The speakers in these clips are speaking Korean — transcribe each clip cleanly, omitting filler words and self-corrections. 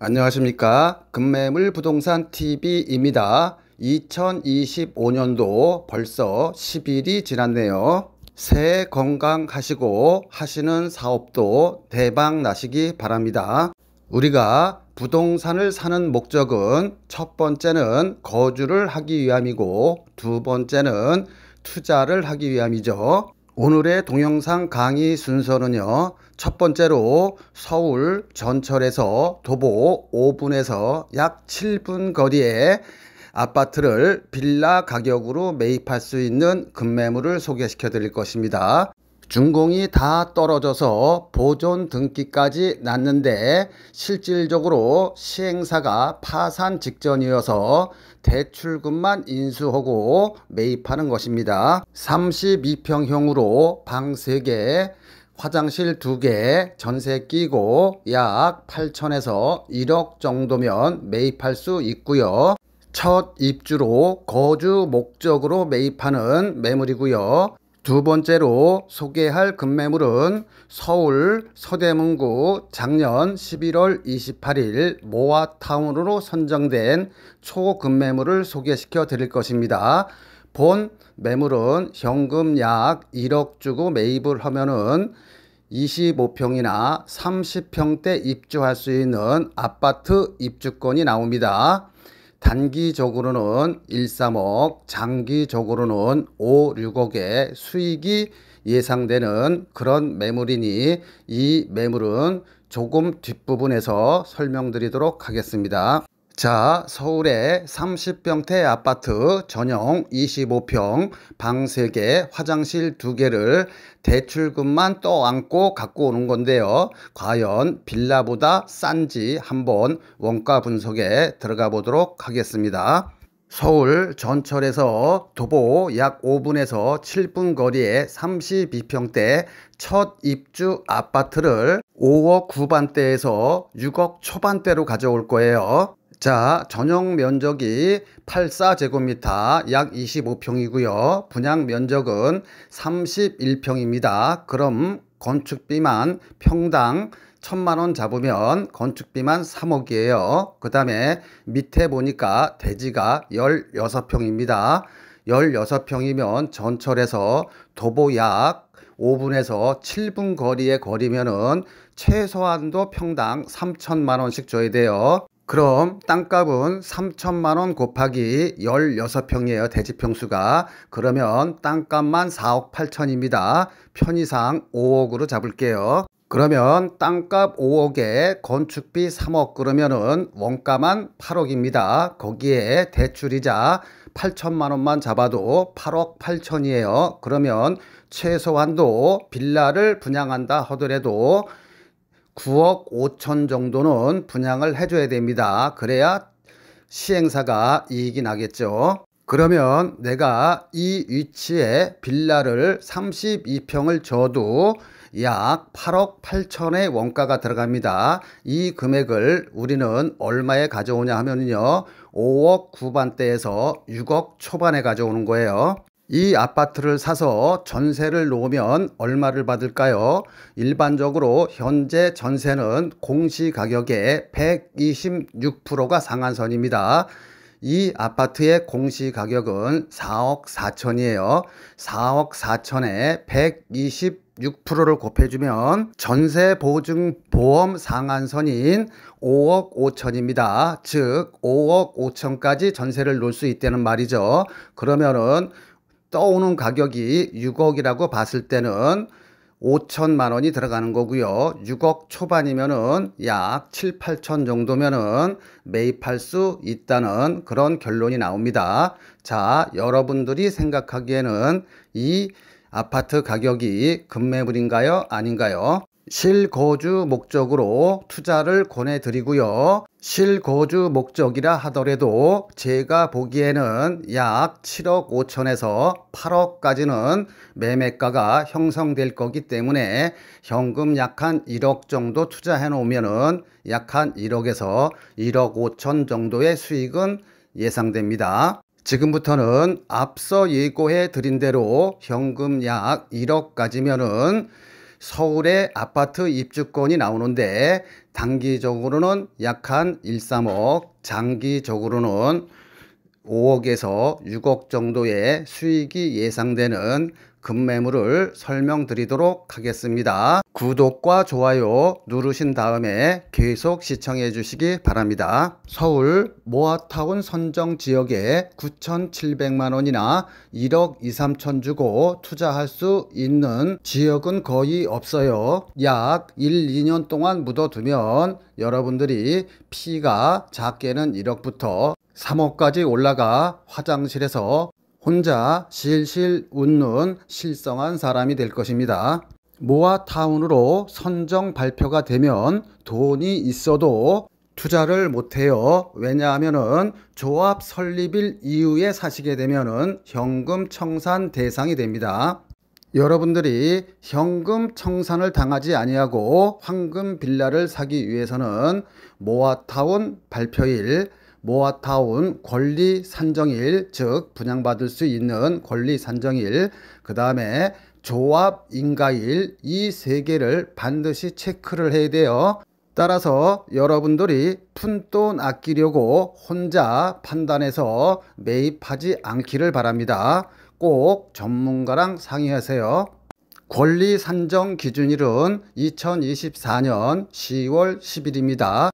안녕하십니까. 급매물 부동산 TV입니다. 2025년도 벌써 10일이 지났네요. 새해 건강하시고 하시는 사업도 대박 나시기 바랍니다. 우리가 부동산을 사는 목적은 첫 번째는 거주를 하기 위함이고 두 번째는 투자를 하기 위함이죠. 오늘의 동영상 강의 순서는요, 첫 번째로 서울 전철에서 도보 5분에서 약 7분 거리에 아파트를 빌라 가격으로 매입할 수 있는 급매물을 소개시켜 드릴 것입니다. 준공이 다 떨어져서 보존 등기까지 났는데 실질적으로 시행사가 파산 직전이어서 대출금만 인수하고 매입하는 것입니다. 32평형으로 방 3개, 화장실 2개, 전세 끼고 약 8천에서 1억 정도면 매입할 수 있고요. 첫 입주로 거주 목적으로 매입하는 매물이고요. 두 번째로 소개할 급매물은 서울 서대문구 작년 11월 28일 모아타운으로 선정된 초급매물을 소개시켜 드릴 것입니다. 본 매물은 현금 약 1억 주고 매입을 하면은 25평이나 30평대 입주할 수 있는 아파트 입주권이 나옵니다. 단기적으로는 1, 3억, 장기적으로는 5, 6억의 수익이 예상되는 그런 매물이니 이 매물은 조금 뒷부분에서 설명드리도록 하겠습니다. 자, 서울의 30평대 아파트 전용 25평, 방 3개, 화장실 2개를 대출금만 떠안고 갖고 오는 건데요. 과연 빌라보다 싼지 한번 원가 분석에 들어가 보도록 하겠습니다. 서울 전철에서 도보 약 5분에서 7분 거리에 32평대 첫 입주 아파트를 5억 후반대에서 6억 초반대로 가져올 거예요. 자, 전용 면적이 84제곱미터 약 25평이고요. 분양 면적은 31평입니다. 그럼 건축비만 평당 1,000만원 잡으면 건축비만 3억이에요. 그 다음에 밑에 보니까 대지가 16평입니다. 16평이면 전철에서 도보 약 5분에서 7분 거리의 거리면은 최소한도 평당 3,000만원씩 줘야 돼요. 그럼 땅값은 3,000만원 곱하기 16평이에요. 대지평수가. 그러면 땅값만 4억 8천입니다. 편의상 5억으로 잡을게요. 그러면 땅값 5억에 건축비 3억 그러면은 원가만 8억입니다. 거기에 대출이자 8천만원만 잡아도 8억 8천이에요. 그러면 최소한도 빌라를 분양한다 하더라도 9억 5천 정도는 분양을 해줘야 됩니다. 그래야 시행사가 이익이 나겠죠. 그러면 내가 이 위치에 빌라를 32평을 줘도 약 8억 8천의 원가가 들어갑니다. 이 금액을 우리는 얼마에 가져오냐 하면요, 5억 후반대에서 6억 초반에 가져오는 거예요. 이 아파트를 사서 전세를 놓으면 얼마를 받을까요? 일반적으로 현재 전세는 공시가격의 126%가 상한선입니다. 이 아파트의 공시가격은 4억 4천이에요. 4억 4천에 126%를 곱해주면 전세보증보험 상한선인 5억 5천입니다. 즉 5억 5천까지 전세를 놓을 수 있다는 말이죠. 그러면은 떠오는 가격이 6억이라고 봤을 때는 5천만 원이 들어가는 거고요. 6억 초반이면은 약 7, 8천 정도면은 매입할 수 있다는 그런 결론이 나옵니다. 자, 여러분들이 생각하기에는 이 아파트 가격이 급매물인가요? 아닌가요? 실거주 목적으로 투자를 권해드리고요. 실거주 목적이라 하더라도 제가 보기에는 약 7억 5천에서 8억까지는 매매가가 형성될 거기 때문에 현금 약 한 1억 정도 투자해 놓으면은 약 한 1억에서 1억 5천 정도의 수익은 예상됩니다. 지금부터는 앞서 예고해 드린 대로 현금 약 1억까지면은 서울에 아파트 입주권이 나오는데 단기적으로는 약 한 1, 3억, 장기적으로는 5억에서 6억 정도의 수익이 예상되는 급매물을 설명드리도록 하겠습니다. 구독과 좋아요 누르신 다음에 계속 시청해 주시기 바랍니다. 서울 모아타운 선정 지역에 9,700만 원이나 1억 2, 3천 주고 투자할 수 있는 지역은 거의 없어요. 약 1, 2년 동안 묻어두면 여러분들이 피가 작게는 1억부터 3억까지 올라가 화장실에서 혼자 실실 웃는 실성한 사람이 될 것입니다. 모아타운으로 선정 발표가 되면 돈이 있어도 투자를 못해요. 왜냐하면은 조합 설립일 이후에 사시게 되면은 현금 청산 대상이 됩니다. 여러분들이 현금 청산을 당하지 아니하고 황금 빌라를 사기 위해서는 모아타운 발표일, 모아타운 권리 산정일, 즉 분양받을 수 있는 권리 산정일, 그 다음에 조합 인가일, 이 세 개를 반드시 체크를 해야 돼요. 따라서 여러분들이 푼돈 아끼려고 혼자 판단해서 매입하지 않기를 바랍니다. 꼭 전문가랑 상의하세요. 권리 산정 기준일은 2024년 10월 10일입니다.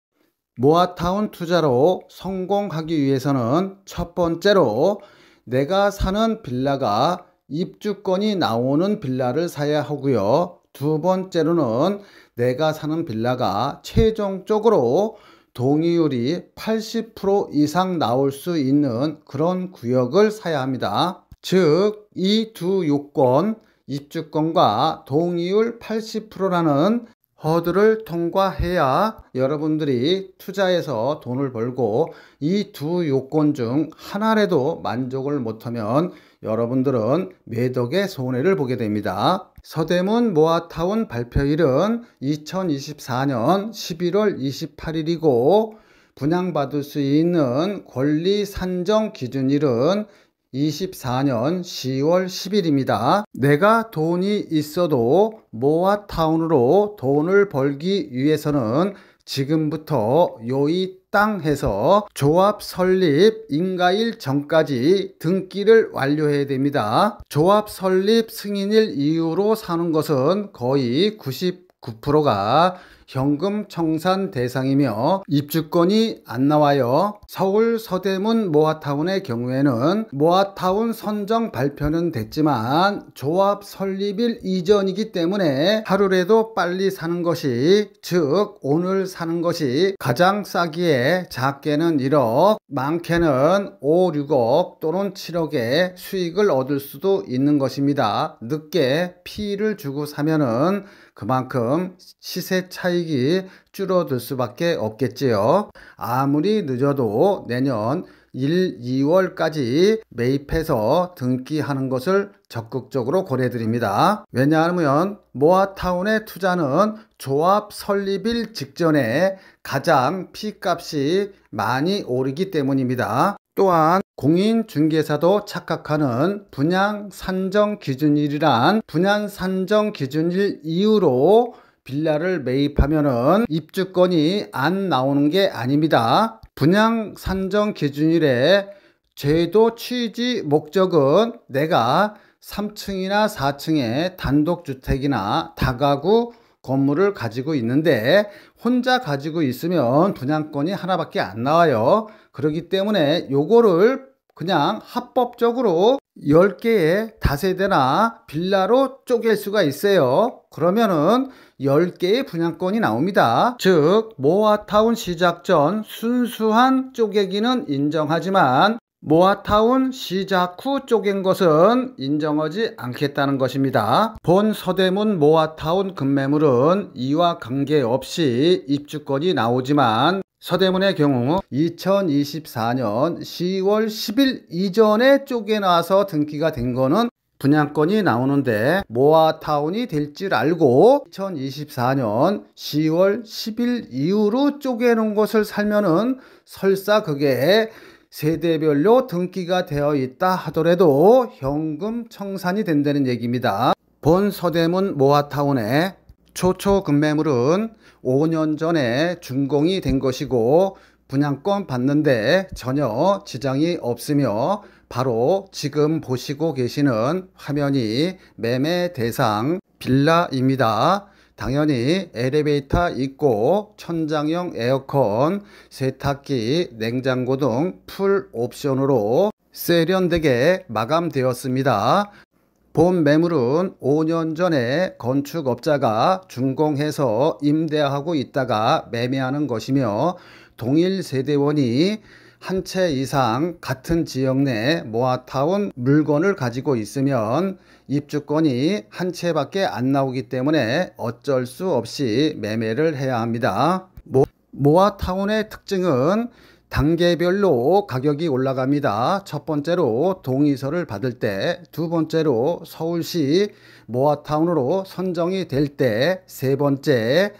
모아타운 투자로 성공하기 위해서는 첫 번째로 내가 사는 빌라가 입주권이 나오는 빌라를 사야 하고요. 두 번째로는 내가 사는 빌라가 최종적으로 동의율이 80% 이상 나올 수 있는 그런 구역을 사야 합니다. 즉, 이 두 요건, 입주권과 동의율 80%라는 허들을 통과해야 여러분들이 투자해서 돈을 벌고, 이 두 요건 중 하나라도 만족을 못하면 여러분들은 매덕의 손해를 보게 됩니다. 서대문 모아타운 발표일은 2024년 11월 28일이고 분양받을 수 있는 권리 산정 기준일은 24년 10월 10일입니다. 내가 돈이 있어도 모아타운으로 돈을 벌기 위해서는 지금부터 요이 땅 해서 조합 설립 인가일 전까지 등기를 완료해야 됩니다. 조합 설립 승인일 이후로 사는 것은 거의 99%가 현금 청산 대상이며 입주권이 안 나와요. 서울 서대문 모아타운의 경우에는 모아타운 선정 발표는 됐지만 조합 설립일 이전이기 때문에 하루라도 빨리 사는 것이, 즉 오늘 사는 것이 가장 싸기에 작게는 1억, 많게는 5, 6억 또는 7억의 수익을 얻을 수도 있는 것입니다. 늦게 피를 주고 사면은 그만큼 시세 차익이 줄어들 수밖에 없겠지요. 아무리 늦어도 내년 1, 2월까지 매입해서 등기하는 것을 적극적으로 권해드립니다. 왜냐하면 모아타운의 투자는 조합 설립일 직전에 가장 피값이 많이 오르기 때문입니다. 또한 공인중개사도 착각하는 분양 산정 기준일이란 분양 산정 기준일 이후로 빌라를 매입하면은 입주권이 안 나오는 게 아닙니다. 분양 산정 기준일의 제도 취지 목적은 내가 3층이나 4층의 단독주택이나 다가구 건물을 가지고 있는데 혼자 가지고 있으면 분양권이 하나밖에 안 나와요. 그렇기 때문에 요거를 그냥 합법적으로 10개의 다세대나 빌라로 쪼갤 수가 있어요. 그러면은 10개의 분양권이 나옵니다. 즉 모아타운 시작 전 순수한 쪼개기는 인정하지만 모아타운 시작 후 쪼갠 것은 인정하지 않겠다는 것입니다. 본 서대문 모아타운 급매물은 이와 관계없이 입주권이 나오지만 서대문의 경우 2024년 10월 10일 이전에 쪼개놔서 등기가 된 거는 분양권이 나오는데 모아타운이 될 줄 알고 2024년 10월 10일 이후로 쪼개놓은 것을 살면은 설사 그게 세대별로 등기가 되어 있다 하더라도 현금 청산이 된다는 얘기입니다. 본 서대문 모아타운의 초초 급매물은 5년 전에 준공이 된 것이고 분양권 받는데 전혀 지장이 없으며 바로 지금 보시고 계시는 화면이 매매 대상 빌라입니다. 당연히 엘리베이터 있고 천장형 에어컨, 세탁기, 냉장고 등 풀 옵션으로 세련되게 마감되었습니다. 본 매물은 5년 전에 건축업자가 준공해서 임대하고 있다가 매매하는 것이며 동일 세대원이 한 채 이상 같은 지역 내 모아타운 물건을 가지고 있으면 입주권이 한 채밖에 안 나오기 때문에 어쩔 수 없이 매매를 해야 합니다. 모아타운의 특징은 단계별로 가격이 올라갑니다. 첫 번째로 동의서를 받을 때, 두 번째로 서울시 모아타운으로 선정이 될 때, 세 번째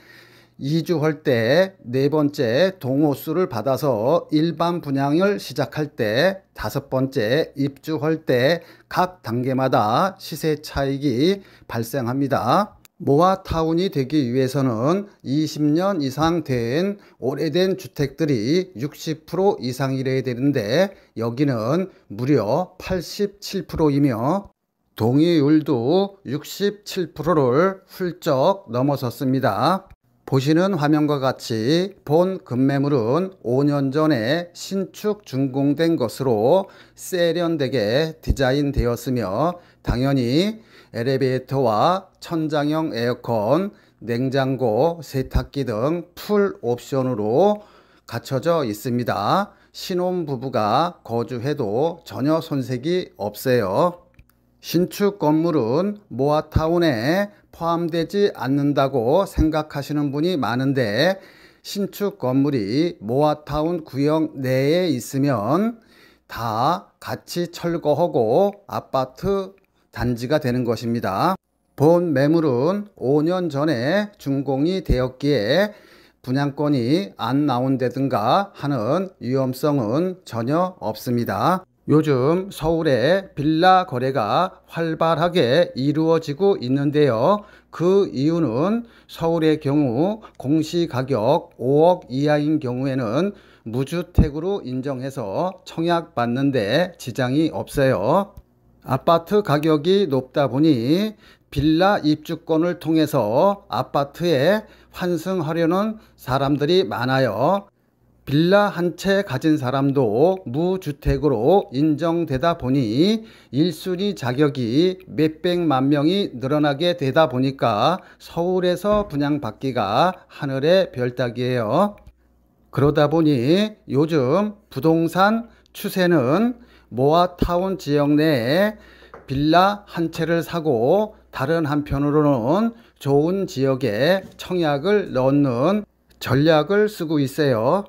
이주할 때, 네 번째 동호수를 받아서 일반 분양을 시작할 때, 다섯 번째 입주할 때 각 단계마다 시세 차익이 발생합니다. 모아타운이 되기 위해서는 20년 이상 된 오래된 주택들이 60% 이상이래야 되는데 여기는 무려 87%이며 동의율도 67%를 훌쩍 넘어섰습니다. 보시는 화면과 같이 본 급매물은 5년 전에 신축 준공된 것으로 세련되게 디자인되었으며 당연히 엘리베이터와 천장형 에어컨, 냉장고, 세탁기 등 풀 옵션으로 갖춰져 있습니다. 신혼부부가 거주해도 전혀 손색이 없어요. 신축 건물은 모아타운에 포함되지 않는다고 생각하시는 분이 많은데 신축 건물이 모아타운 구역 내에 있으면 다 같이 철거하고 아파트 단지가 되는 것입니다. 본 매물은 5년 전에 준공이 되었기에 분양권이 안 나온다든가 하는 위험성은 전혀 없습니다. 요즘 서울에 빌라 거래가 활발하게 이루어지고 있는데요. 그 이유는 서울의 경우 공시가격 5억 이하인 경우에는 무주택으로 인정해서 청약받는데 지장이 없어요. 아파트 가격이 높다 보니 빌라 입주권을 통해서 아파트에 환승하려는 사람들이 많아요. 빌라 한 채 가진 사람도 무주택으로 인정되다 보니 1순위 자격이 몇백만 명이 늘어나게 되다 보니까 서울에서 분양받기가 하늘의 별따기예요. 그러다 보니 요즘 부동산 추세는 모아타운 지역 내에 빌라 한 채를 사고 다른 한편으로는 좋은 지역에 청약을 넣는 전략을 쓰고 있어요.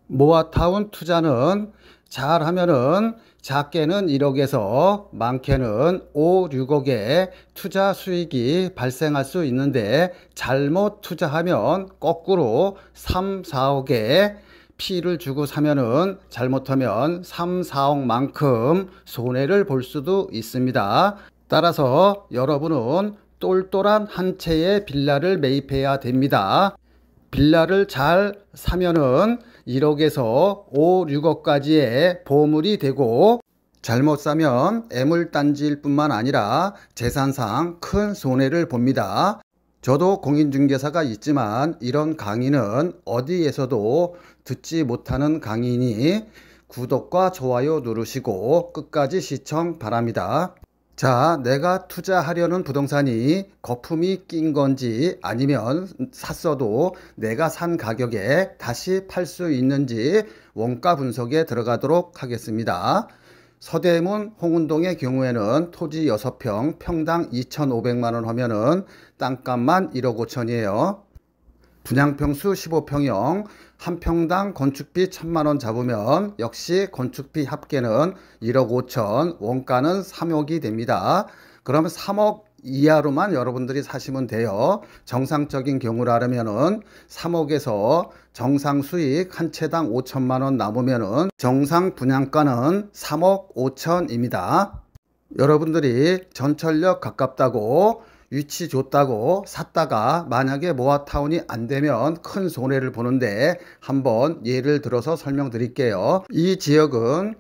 모아타운 투자는 잘하면은 작게는 1억에서 많게는 5, 6억의 투자 수익이 발생할 수 있는데 잘못 투자하면 거꾸로 3, 4억의 피를 주고 사면은 잘못하면 3, 4억만큼 손해를 볼 수도 있습니다. 따라서 여러분은 똘똘한 한 채의 빌라를 매입해야 됩니다. 빌라를 잘 사면은 1억에서 5, 6억까지의 보물이 되고 잘못 사면 애물단지일 뿐만 아니라 재산상 큰 손해를 봅니다. 저도 공인중개사가 있지만 이런 강의는 어디에서도 듣지 못하는 강의니 구독과 좋아요 누르시고 끝까지 시청 바랍니다. 자, 내가 투자하려는 부동산이 거품이 낀 건지 아니면 샀어도 내가 산 가격에 다시 팔 수 있는지 원가 분석에 들어가도록 하겠습니다. 서대문 홍은동의 경우에는 토지 6평 평당 2,500만 원 하면은 땅값만 1억 5천이에요. 분양평수 15평형 한 평당 건축비 1,000만 원 잡으면 역시 건축비 합계는 1억 5천, 원가는 3억이 됩니다. 그러면 3억 이하로만 여러분들이 사시면 돼요. 정상적인 경우라면은 3억에서 정상 수익 한 채당 5천만 원 남으면은 정상 분양가는 3억 5천입니다. 여러분들이 전철역 가깝다고 위치 좋다고 샀다가 만약에 모아타운이 안 되면 큰 손해를 보는데 한번 예를 들어서 설명드릴게요. 이 지역은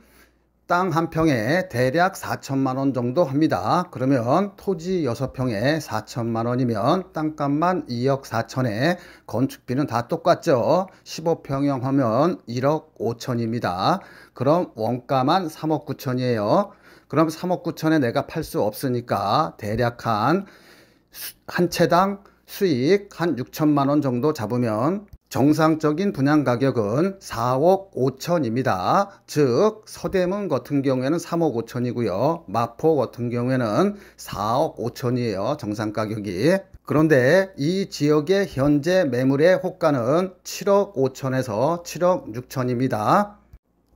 땅 한 평에 대략 4천만 원 정도 합니다. 그러면 토지 6평에 4천만 원이면 땅값만 2억 4천에 건축비는 다 똑같죠. 15평형 하면 1억 5천입니다. 그럼 원가만 3억 9천이에요. 그럼 3억 9천에 내가 팔 수 없으니까 대략 한 채당 수익 한 6천만 원 정도 잡으면 정상적인 분양 가격은 4억 5천입니다. 즉 서대문 같은 경우에는 3억 5천이고요. 마포 같은 경우에는 4억 5천이에요. 정상 가격이. 그런데 이 지역의 현재 매물의 호가는 7억 5천에서 7억 6천입니다.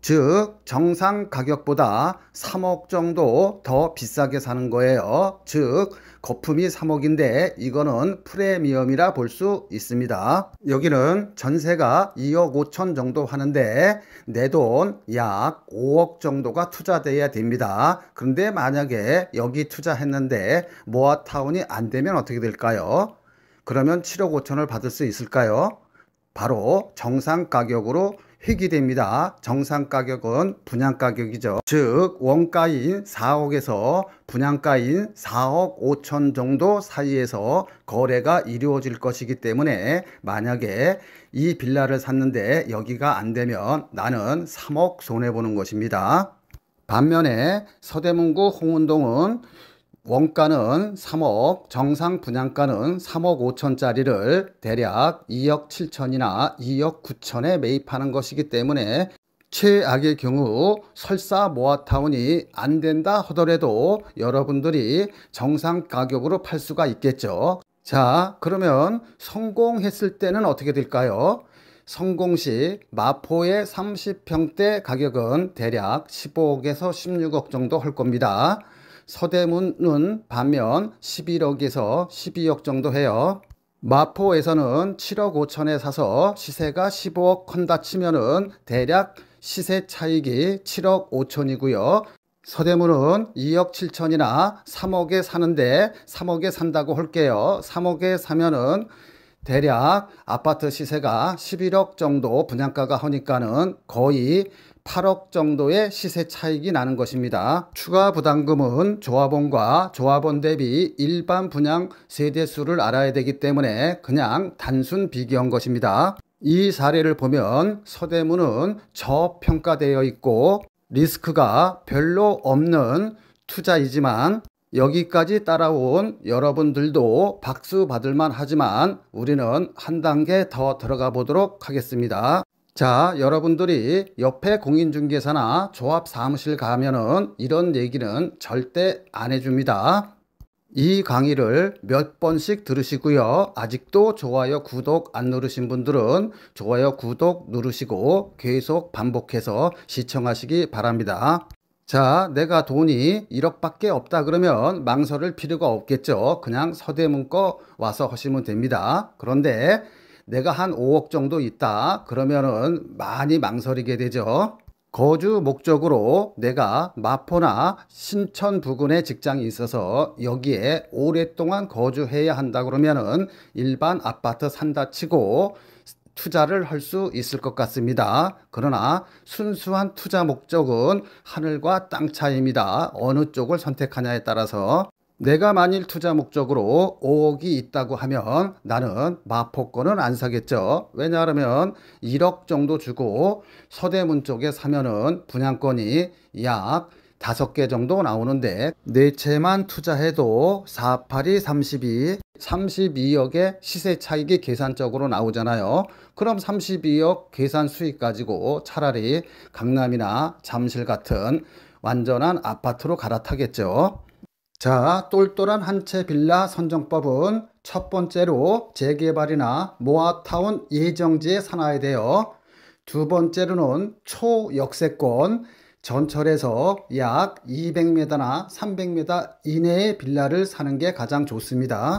즉 정상 가격보다 3억 정도 더 비싸게 사는 거예요. 즉 거품이 3억인데 이거는 프리미엄이라 볼 수 있습니다. 여기는 전세가 2억 5천 정도 하는데 내 돈 약 5억 정도가 투자돼야 됩니다. 그런데 만약에 여기 투자했는데 모아타운이 안 되면 어떻게 될까요? 그러면 7억 5천을 받을 수 있을까요? 바로 정상 가격으로 회귀됩니다. 정상 가격은 분양 가격이죠. 즉 원가인 4억에서 분양가인 4억 5천 정도 사이에서 거래가 이루어질 것이기 때문에 만약에 이 빌라를 샀는데 여기가 안 되면 나는 3억 손해보는 것입니다. 반면에 서대문구 홍은동은 원가는 3억, 정상 분양가는 3억 5천짜리를 대략 2억 7천이나 2억 9천에 매입하는 것이기 때문에 최악의 경우 설사 모아타운이 안 된다 하더라도 여러분들이 정상 가격으로 팔 수가 있겠죠. 자, 그러면 성공했을 때는 어떻게 될까요? 성공 시 마포의 30평대 가격은 대략 15억에서 16억 정도 할 겁니다. 서대문은 반면 11억에서 12억 정도 해요. 마포에서는 7억 5천에 사서 시세가 15억 한다 치면은 대략 시세 차익이 7억 5천이고요. 서대문은 2억 7천이나 3억에 사는데 3억에 산다고 할게요. 3억에 사면은 대략 아파트 시세가 11억 정도 분양가가 하니까는 거의 8억 정도의 시세 차익이 나는 것입니다. 추가 부담금은 조합원과 조합원 대비 일반 분양 세대수를 알아야 되기 때문에 그냥 단순 비교한 것입니다. 이 사례를 보면 서대문은 저평가되어 있고 리스크가 별로 없는 투자이지만 여기까지 따라온 여러분들도 박수 받을만 하지만 우리는 한 단계 더 들어가 보도록 하겠습니다. 자, 여러분들이 옆에 공인중개사나 조합 사무실 가면은 이런 얘기는 절대 안 해줍니다. 이 강의를 몇 번씩 들으시고요. 아직도 좋아요, 구독 안 누르신 분들은 좋아요, 구독 누르시고 계속 반복해서 시청하시기 바랍니다. 자, 내가 돈이 1억밖에 없다 그러면 망설일 필요가 없겠죠. 그냥 서대문 거 와서 하시면 됩니다. 그런데 내가 한 5억 정도 있다 그러면은 많이 망설이게 되죠. 거주 목적으로 내가 마포나 신천 부근에 직장이 있어서 여기에 오랫동안 거주해야 한다 그러면은 일반 아파트 산다 치고 투자를 할 수 있을 것 같습니다. 그러나 순수한 투자 목적은 하늘과 땅 차이입니다. 어느 쪽을 선택하냐에 따라서 내가 만일 투자 목적으로 5억이 있다고 하면 나는 마포권은 안 사겠죠. 왜냐하면 1억 정도 주고 서대문 쪽에 사면은 분양권이 약 5개 정도 나오는데 4채만 투자해도 4, 8이 32, 32억의 시세 차익이 계산적으로 나오잖아요. 그럼 32억 계산 수익 가지고 차라리 강남이나 잠실 같은 완전한 아파트로 갈아타겠죠. 자, 똘똘한 한 채 빌라 선정법은 첫 번째로 재개발이나 모아타운 예정지에 사놔야 돼요. 두 번째로는 초역세권, 전철에서 약 200m나 300m 이내의 빌라를 사는 게 가장 좋습니다.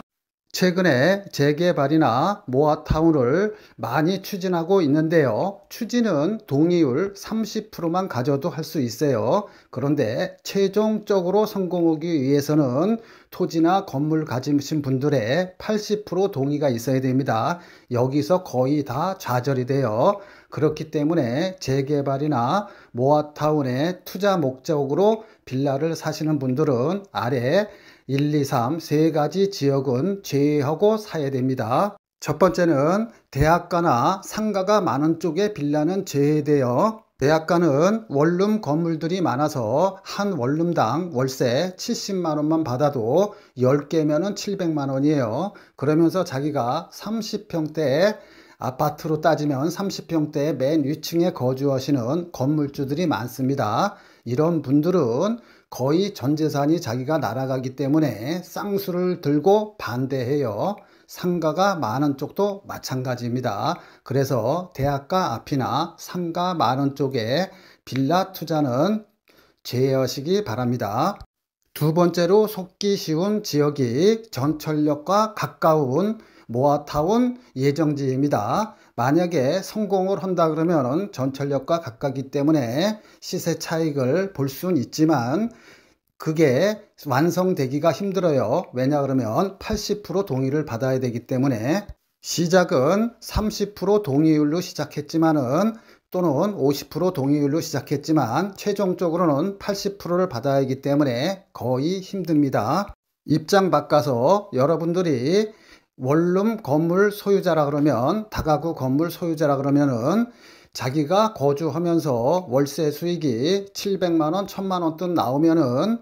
최근에 재개발이나 모아타운을 많이 추진하고 있는데요. 추진은 동의율 30%만 가져도 할 수 있어요. 그런데 최종적으로 성공하기 위해서는 토지나 건물 가지신 분들의 80% 동의가 있어야 됩니다. 여기서 거의 다 좌절이 돼요. 그렇기 때문에 재개발이나 모아타운의 투자 목적으로 빌라를 사시는 분들은 아래 1, 2, 3 세 가지 지역은 제외하고 사야 됩니다. 첫 번째는 대학가나 상가가 많은 쪽의 빌라는 제외돼요. 대학가는 원룸 건물들이 많아서 한 원룸당 월세 70만 원만 받아도 10개면은 700만 원이에요. 그러면서 자기가 30평대 아파트로 따지면 30평대 맨 위층에 거주하시는 건물주들이 많습니다. 이런 분들은 거의 전 재산이 자기가 날아가기 때문에 쌍수를 들고 반대해요. 상가가 많은 쪽도 마찬가지입니다. 그래서 대학가 앞이나 상가 많은 쪽에 빌라 투자는 제외하시기 바랍니다. 두 번째로 속기 쉬운 지역이 전철역과 가까운 모아타운 예정지입니다. 만약에 성공을 한다 그러면 전철역과 가깝기 때문에 시세 차익을 볼 수는 있지만 그게 완성되기가 힘들어요. 왜냐 그러면 80% 동의를 받아야 되기 때문에 시작은 30% 동의율로 시작했지만은 또는 50% 동의율로 시작했지만 최종적으로는 80%를 받아야 하기 때문에 거의 힘듭니다. 입장 바꿔서 여러분들이 원룸 건물 소유자라 그러면 다가구 건물 소유자라 그러면은 자기가 거주하면서 월세 수익이 700만 원, 1000만 원 돈 나오면은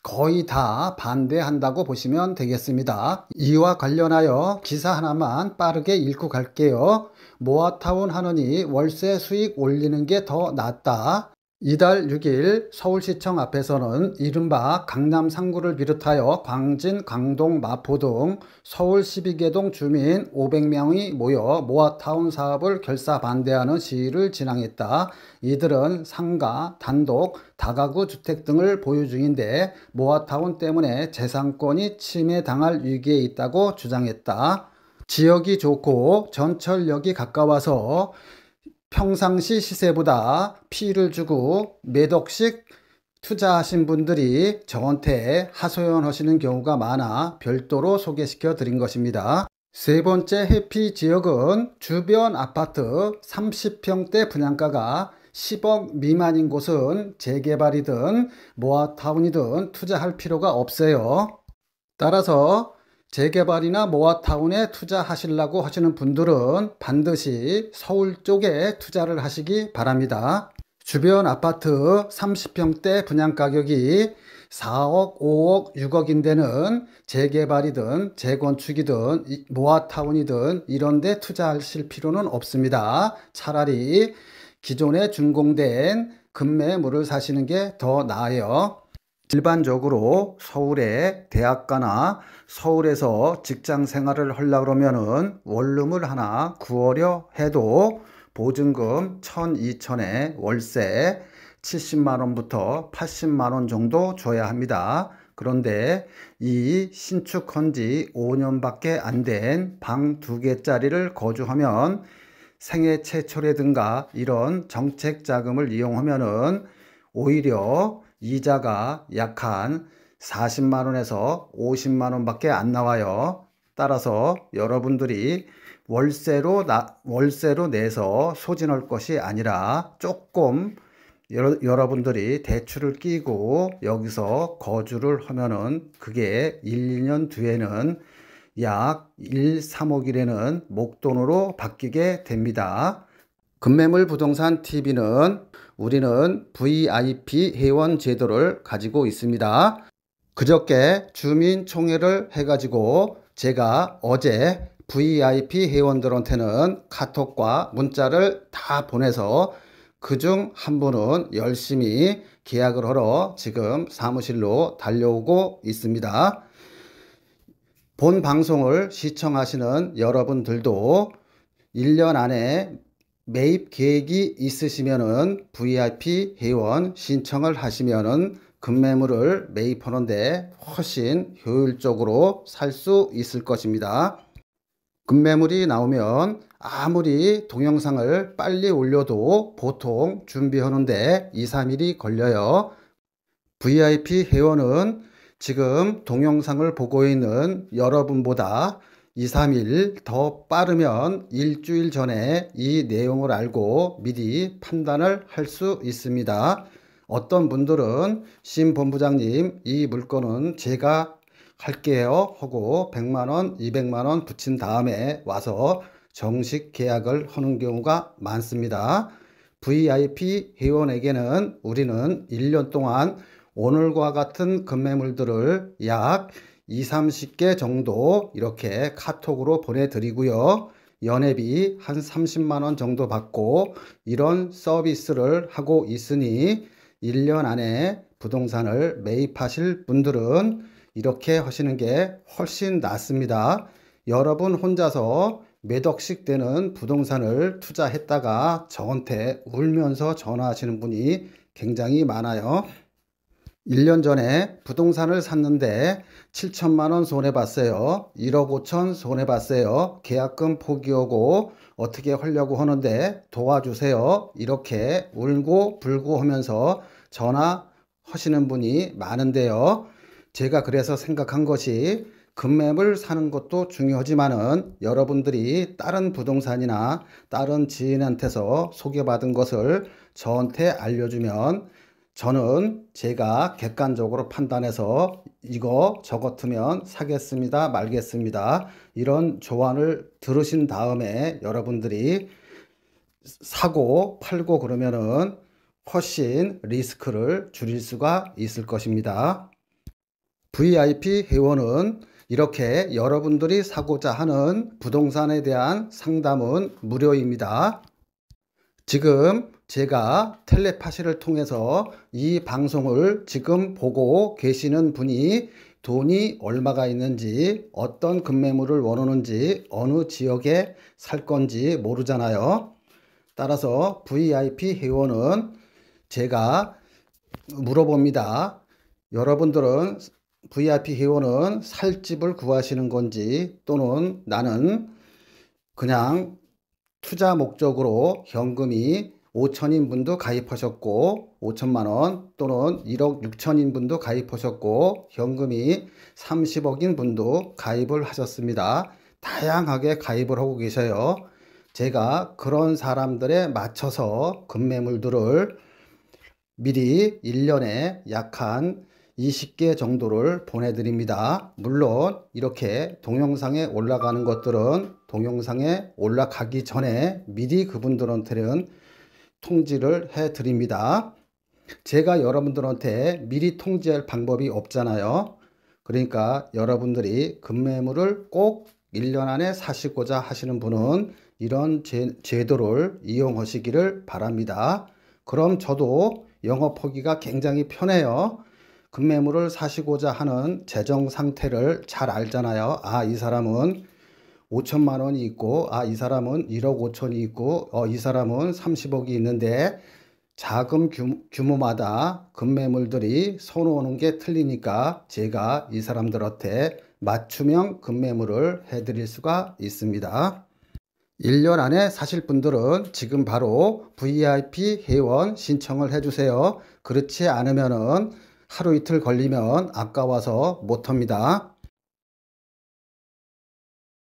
거의 다 반대한다고 보시면 되겠습니다. 이와 관련하여 기사 하나만 빠르게 읽고 갈게요. 모아타운 하느니 월세 수익 올리는 게 더 낫다. 이달 6일 서울시청 앞에서는 이른바 강남 3구를 비롯하여 광진, 강동, 마포 등 서울 12개 동 주민 500명이 모여 모아타운 사업을 결사 반대하는 시위를 진행했다. 이들은 상가, 단독, 다가구 주택 등을 보유 중인데 모아타운 때문에 재산권이 침해당할 위기에 있다고 주장했다. 지역이 좋고 전철역이 가까워서 평상시 시세보다 피를 주고 몇 억씩 투자하신 분들이 저한테 하소연하시는 경우가 많아 별도로 소개시켜 드린 것입니다. 세 번째 해피 지역은 주변 아파트 30평대 분양가가 10억 미만인 곳은 재개발이든 모아타운이든 투자할 필요가 없어요. 따라서 재개발이나 모아타운에 투자하시려고 하시는 분들은 반드시 서울 쪽에 투자를 하시기 바랍니다. 주변 아파트 30평대 분양가격이 4억, 5억, 6억인 데는 재개발이든 재건축이든 모아타운이든 이런 데 투자하실 필요는 없습니다. 차라리 기존에 준공된 급매물을 사시는 게 더 나아요. 일반적으로 서울의 대학가나 서울에서 직장 생활을 하려고 그러면은 원룸을 하나 구하려 해도 보증금 1,000, 2,000에 월세 70만 원부터 80만 원 정도 줘야 합니다. 그런데 이 신축한 지 5년밖에 안 된 방 2개짜리를 거주하면 생애 최초라든가 이런 정책 자금을 이용하면은 오히려 이자가 약 한 40만 원에서 50만 원밖에 안 나와요. 따라서 여러분들이 월세로 내서 소진할 것이 아니라 조금 여러분들이 대출을 끼고 여기서 거주를 하면은 그게 1, 2년 뒤에는 약 1, 3억 일에는 목돈으로 바뀌게 됩니다. 금매물 부동산 TV는 우리는 VIP 회원 제도를 가지고 있습니다. 그저께 주민총회를 해가지고 제가 어제 VIP 회원들한테는 카톡과 문자를 다 보내서 그중 한 분은 열심히 계약을 하러 지금 사무실로 달려오고 있습니다. 본 방송을 시청하시는 여러분들도 1년 안에 매입 계획이 있으시면은 VIP 회원 신청을 하시면은 금매물을 매입하는데 훨씬 효율적으로 살 수 있을 것입니다. 금매물이 나오면 아무리 동영상을 빨리 올려도 보통 준비하는데 2, 3일이 걸려요. VIP 회원은 지금 동영상을 보고 있는 여러분보다 2, 3일 더 빠르면 일주일 전에 이 내용을 알고 미리 판단을 할 수 있습니다. 어떤 분들은 심 본부장님 이 물건은 제가 할게요 하고 100만원, 200만원 붙인 다음에 와서 정식 계약을 하는 경우가 많습니다. VIP 회원에게는 우리는 1년 동안 오늘과 같은 금매물들을 약 20, 30개 정도 이렇게 카톡으로 보내드리고요. 연회비 한 30만원 정도 받고 이런 서비스를 하고 있으니 1년 안에 부동산을 매입하실 분들은 이렇게 하시는 게 훨씬 낫습니다. 여러분 혼자서 몇 억씩 되는 부동산을 투자했다가 저한테 울면서 전화하시는 분이 굉장히 많아요. 1년 전에 부동산을 샀는데 7천만 원 손해봤어요. 1억 5천 손해봤어요. 계약금 포기하고 어떻게 하려고 하는데 도와주세요. 이렇게 울고 불고 하면서 전화하시는 분이 많은데요. 제가 그래서 생각한 것이 금매물 사는 것도 중요하지만은 여러분들이 다른 부동산이나 다른 지인한테서 소개받은 것을 저한테 알려주면 저는 제가 객관적으로 판단해서 이거 저 같으면 사겠습니다 말겠습니다 이런 조언을 들으신 다음에 여러분들이 사고 팔고 그러면은 훨씬 리스크를 줄일 수가 있을 것입니다. VIP 회원은 이렇게 여러분들이 사고자 하는 부동산에 대한 상담은 무료입니다. 지금 제가 텔레파시를 통해서 이 방송을 지금 보고 계시는 분이 돈이 얼마가 있는지 어떤 금매물을 원하는지 어느 지역에 살 건지 모르잖아요. 따라서 VIP 회원은 제가 물어봅니다. 여러분들은 VIP 회원은 살 집을 구하시는 건지 또는 나는 그냥 투자 목적으로 현금이 5천인 분도 가입하셨고 5천만원 또는 1억 6천인 분도 가입하셨고 현금이 30억인 분도 가입을 하셨습니다. 다양하게 가입을 하고 계셔요. 제가 그런 사람들에 맞춰서 금매물들을 미리 1년에 약 한 20개 정도를 보내드립니다. 물론 이렇게 동영상에 올라가는 것들은 동영상에 올라가기 전에 미리 그분들한테는 통지를 해드립니다. 제가 여러분들한테 미리 통지할 방법이 없잖아요. 그러니까 여러분들이 금매물을 꼭 1년 안에 사시고자 하시는 분은 이런 제도를 이용하시기를 바랍니다. 그럼 저도 영업하기가 굉장히 편해요. 금매물을 사시고자 하는 재정 상태를 잘 알잖아요. 아, 이 사람은 5천만 원이 있고 이 사람은 1억 5천이 있고 이 사람은 30억이 있는데 자금 규모마다 금매물들이 선호하는 게 틀리니까 제가 이 사람들한테 맞춤형 금매물을 해드릴 수가 있습니다. 1년 안에 사실 분들은 지금 바로 VIP 회원 신청을 해주세요. 그렇지 않으면은 하루 이틀 걸리면 아까워서 못합니다.